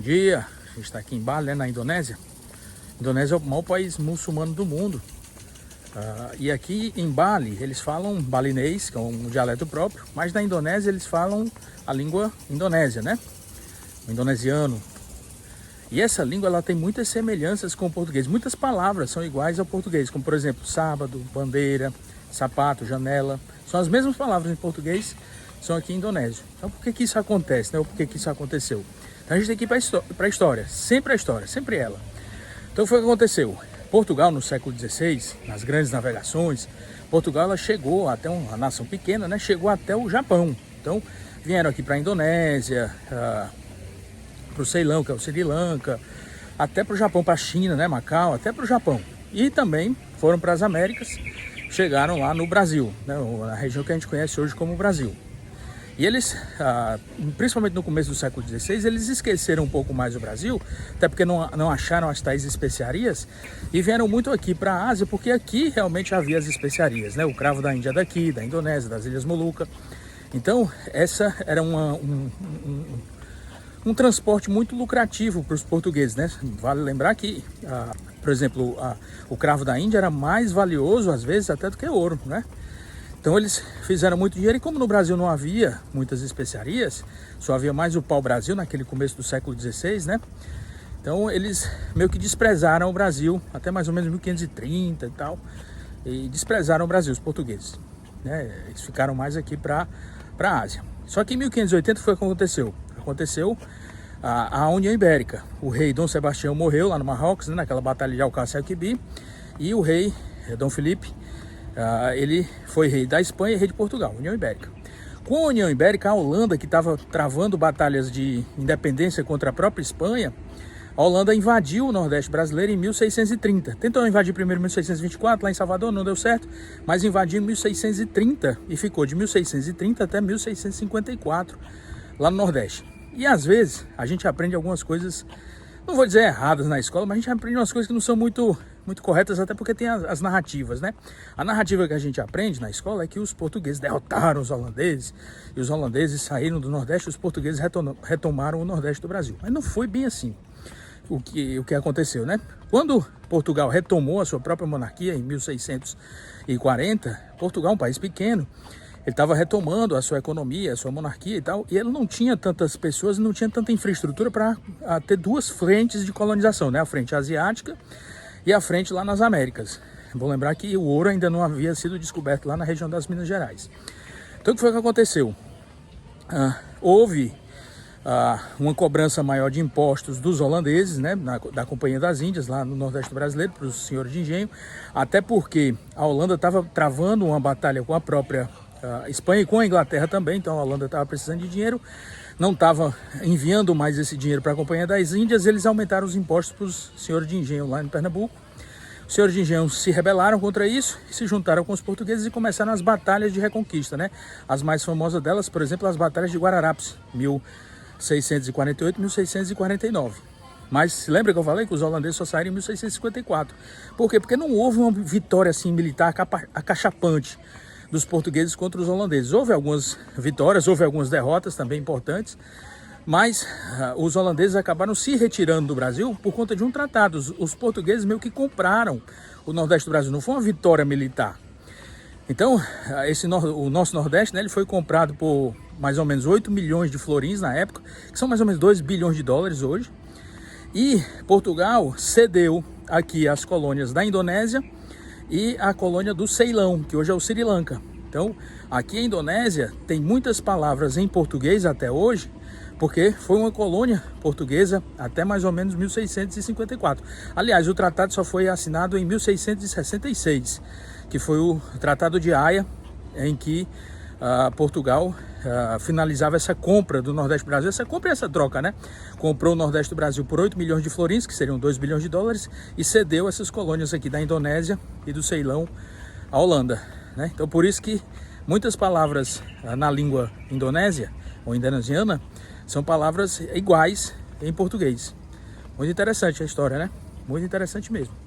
dia, a gente está aqui em Bali, né, na Indonésia. A Indonésia é o maior país muçulmano do mundo. E aqui em Bali eles falam balinês, que é um dialeto próprio, mas na Indonésia eles falam a língua indonésia, né? O indonesiano. E essa língua ela tem muitas semelhanças com o português. Muitas palavras são iguais ao português, como por exemplo sábado, bandeira, sapato, janela. São as mesmas palavras em português, são aqui em indonésio. Então por que isso acontece, né? Ou por que isso aconteceu? Então a gente tem que ir para a história, sempre ela. Então foi o que aconteceu. Portugal no século XVI, nas grandes navegações, Portugal ela chegou até uma nação pequena, né? Chegou até o Japão. Então vieram aqui para a Indonésia, para o Ceilão, que é o Sri Lanka, até para o Japão, para a China, né? Macau, até para o Japão. E também foram para as Américas, chegaram lá no Brasil, né? Na região que a gente conhece hoje como Brasil. E eles, principalmente no começo do século XVI, eles esqueceram um pouco mais o Brasil, até porque não acharam as tais especiarias, e vieram muito aqui para a Ásia, porque aqui realmente havia as especiarias, né? O cravo da Índia daqui, da Indonésia, das Ilhas Molucca. Então, essa era um transporte muito lucrativo para os portugueses, né? Vale lembrar que, por exemplo, o cravo da Índia era mais valioso, às vezes, até do que ouro, né? Então eles fizeram muito dinheiro, e como no Brasil não havia muitas especiarias, só havia mais o pau-brasil naquele começo do século XVI, né? Então eles meio que desprezaram o Brasil, até mais ou menos 1530 e tal, e desprezaram o Brasil, os portugueses, né? Eles ficaram mais aqui para a Ásia. Só que em 1580 foi o que aconteceu. Aconteceu a União Ibérica. O rei Dom Sebastião morreu lá no Marrocos, né, naquela batalha de Alcácer-Quibir, e o rei Dom Felipe, ele foi rei da Espanha e rei de Portugal, União Ibérica. Com a União Ibérica, a Holanda, que estava travando batalhas de independência contra a própria Espanha, a Holanda invadiu o Nordeste brasileiro em 1630. Tentou invadir primeiro em 1624, lá em Salvador, não deu certo, mas invadiu em 1630 e ficou de 1630 até 1654 lá no Nordeste. E às vezes a gente aprende algumas coisas, não vou dizer erradas na escola, mas a gente aprende umas coisas que não são muito corretas, até porque tem as narrativas, né? A narrativa que a gente aprende na escola é que os portugueses derrotaram os holandeses, e os holandeses saíram do Nordeste, e os portugueses retomaram o Nordeste do Brasil. Mas não foi bem assim o que aconteceu, né? Quando Portugal retomou a sua própria monarquia em 1640, Portugal, um país pequeno, ele estava retomando a sua economia, a sua monarquia e tal, e ele não tinha tantas pessoas, não tinha tanta infraestrutura para ter duas frentes de colonização, né? A frente asiática e a frente lá nas Américas. Vou lembrar que o ouro ainda não havia sido descoberto lá na região das Minas Gerais. Então o que foi que aconteceu? Houve uma cobrança maior de impostos dos holandeses, né, da Companhia das Índias, lá no Nordeste brasileiro, para os senhores de engenho, até porque a Holanda estava travando uma batalha com a própria Espanha e com a Inglaterra também, então a Holanda estava precisando de dinheiro, não estava enviando mais esse dinheiro para a Companhia das Índias, eles aumentaram os impostos para os senhores de engenho lá em Pernambuco. Os senhores de engenho se rebelaram contra isso, se juntaram com os portugueses e começaram as batalhas de reconquista, né? As mais famosas delas, por exemplo, as batalhas de Guararapes, 1648 e 1649. Mas lembra que eu falei que os holandeses só saíram em 1654? Por quê? Porque não houve uma vitória assim militar acachapante dos portugueses contra os holandeses. Houve algumas vitórias, houve algumas derrotas também importantes, mas os holandeses acabaram se retirando do Brasil por conta de um tratado. Os portugueses meio que compraram o Nordeste do Brasil, não foi uma vitória militar. Então, o nosso Nordeste, né, ele foi comprado por mais ou menos 8 milhões de florins na época, que são mais ou menos 2 bilhões de dólares hoje. E Portugal cedeu aqui as colônias da Indonésia e a colônia do Ceilão, que hoje é o Sri Lanka. Então, aqui em Indonésia tem muitas palavras em português até hoje, porque foi uma colônia portuguesa até mais ou menos 1654. Aliás, o tratado só foi assinado em 1666, que foi o Tratado de Haia, em que Portugal finalizava essa compra do Nordeste do Brasil, essa compra e essa troca, né? Comprou o Nordeste do Brasil por 8 milhões de florins, que seriam 2 bilhões de dólares, e cedeu essas colônias aqui da Indonésia e do Ceilão à Holanda, né? Então, por isso que muitas palavras na língua indonésia ou indonesiana são palavras iguais em português. Muito interessante a história, né? Muito interessante mesmo.